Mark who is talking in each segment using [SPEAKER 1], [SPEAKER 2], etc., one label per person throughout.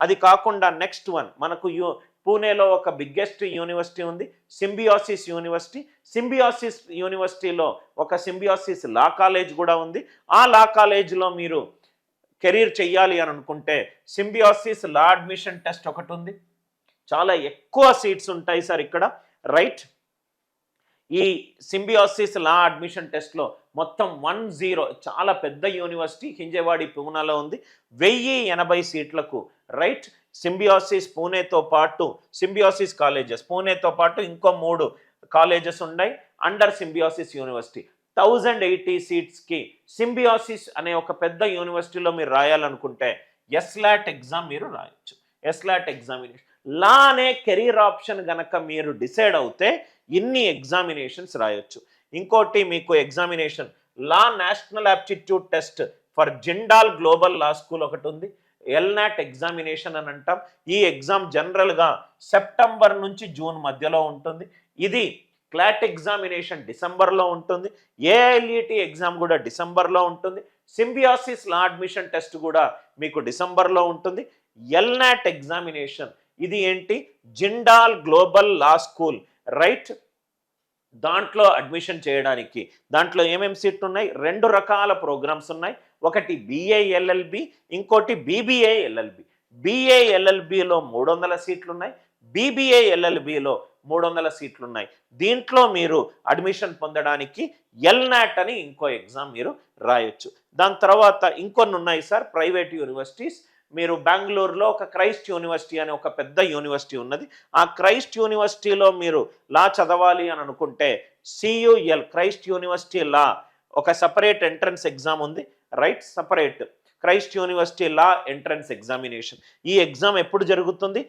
[SPEAKER 1] అది కాకుండా next one మనకు పూణేలో ఒక బిగ్గెస్ట్ యూనివర్సిటీ ఉంది, సింబియాసిస్ యూనివర్సిటీ. సింబియాసిస్ యూనివర్సిటీలో ఒక సింబియాసిస్ లా కాలేజ్ కూడా ఉంది. ఆ లా కాలేజ్లో మీరు కెరీర్ చెయ్యాలి అని అనుకుంటే సింబియాసిస్ లా అడ్మిషన్ టెస్ట్ ఒకటి ఉంది. చాలా ఎక్కువ సీట్స్ ఉంటాయి సార్ ఇక్కడ, రైట్. ఈ సింబియాసిస్ లా అడ్మిషన్ టెస్ట్లో మొత్తం 10 చాలా పెద్ద యూనివర్సిటీ హింజవాడి పూనాలో ఉంది, 1080 సీట్లకు, రైట్. సింబియాసిస్ పూణేతో పాటు సింబియాసిస్ కాలేజెస్ పూణేతో పాటు ఇంకో 3 కాలేజెస్ ఉన్నాయి అండర్ సింబియాసిస్ యూనివర్సిటీ. 1080 సీట్స్కి సింబియాసిస్ అనే ఒక పెద్ద యూనివర్సిటీలో మీరు రాయాలనుకుంటే ఎస్లాట్ ఎగ్జామ్ మీరు రాయొచ్చు. ఎస్లాట్ ఎగ్జామినేషన్ లా అనే కెరీర్ ఆప్షన్ గనక మీరు డిసైడ్ అవుతే ఇన్ని ఎగ్జామినేషన్స్ రాయొచ్చు. ఇంకోటి మీకు examination law national aptitude test for Jindal global law school ఒకటి ఉంది, ఎల్నాట్ ఎగ్జామినేషన్ అని అంటాం. ఈ ఎగ్జామ్ జనరల్గా సెప్టెంబర్ నుంచి జూన్ మధ్యలో ఉంటుంది. ఇది క్లాట్ ఎగ్జామినేషన్ డిసెంబర్లో ఉంటుంది, ఏఐఎల్ఈటి ఎగ్జామ్ కూడా డిసెంబర్లో ఉంటుంది, సింబియాసిస్ లా అడ్మిషన్ టెస్ట్ కూడా మీకు డిసెంబర్లో ఉంటుంది. ఎల్నాట్ ఎగ్జామినేషన్ ఇది ఏంటి, జిండాల్ గ్లోబల్ లా స్కూల్, రైట్. దాంట్లో అడ్మిషన్ చేయడానికి దాంట్లో ఏమేమి సీట్లు ఉన్నాయి, 2 రకాల ప్రోగ్రామ్స్ ఉన్నాయి. ఒకటి బిఏఎల్ఎల్బి, ఇంకోటి బీబీఏఎల్ఎల్బి. బిఏఎల్ఎల్బిలో 300 సీట్లు ఉన్నాయి, బీబీఏఎల్ఎల్బిలో 300 సీట్లు ఉన్నాయి. దీంట్లో మీరు అడ్మిషన్ పొందడానికి ఎల్నాట్ అని ఇంకో ఎగ్జామ్ మీరు రాయొచ్చు. దాని తర్వాత ఇంకొన్ని ఉన్నాయి సార్ ప్రైవేట్ యూనివర్సిటీస్. మీరు బెంగళూరులో ఒక క్రైస్ట్ యూనివర్సిటీ అనే ఒక పెద్ద యూనివర్సిటీ ఉన్నది. ఆ క్రైస్ట్ యూనివర్సిటీలో మీరు లా చదవాలి అని అనుకుంటే సియుఎల్ క్రైస్ట్ యూనివర్సిటీ లా ఒక సపరేట్ ఎంట్రన్స్ ఎగ్జామ్ ఉంది, right. Separate Christ university law entrance examination. ఈ ఎగ్జామ్ ఎప్పుడు జరుగుతుంది,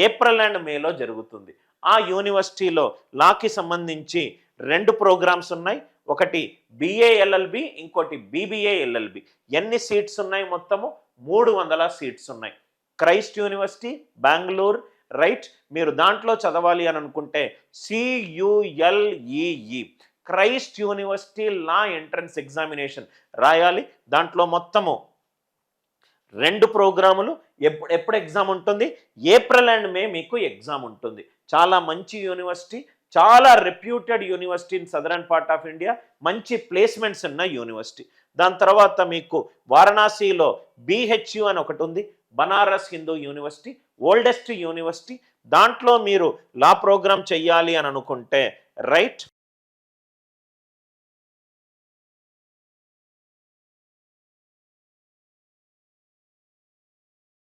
[SPEAKER 1] ఏప్రిల్ అండ్ మేలో జరుగుతుంది. ఆ యూనివర్సిటీలో లాకి సంబంధించి 2 ప్రోగ్రామ్స్ ఉన్నాయి, ఒకటి బిఏఎల్ఎల్బి, ఇంకోటి బీబీఏఎల్ఎల్బి. ఎన్ని సీట్స్ ఉన్నాయి, మొత్తము 300 సీట్స్ ఉన్నాయి. Christ university Bengaluru, right. మీరు దాంట్లో చదవాలి అని అనుకుంటే CULEE Christ university law entrance examination రాయాలి. దాంట్లో మొత్తము 2 ప్రోగ్రాములు. ఎప్పుడు ఎగ్జామ్ ఉంటుంది, ఏప్రిల్ అండ్ మే మీకు ఎగ్జామ్ ఉంటుంది. చాలా మంచి యూనివర్సిటీ, చాలా reputed university in southern part of India, మంచి ప్లేస్మెంట్స్ ఉన్న యూనివర్సిటీ. దాని తర్వాత మీకు వారణాసిలో BHU అని ఒకటి ఉంది, Banaras Hindu university, oldest university. దాంట్లో మీరు లా ప్రోగ్రామ్ చెయ్యాలి అని అనుకుంటే, రైట్,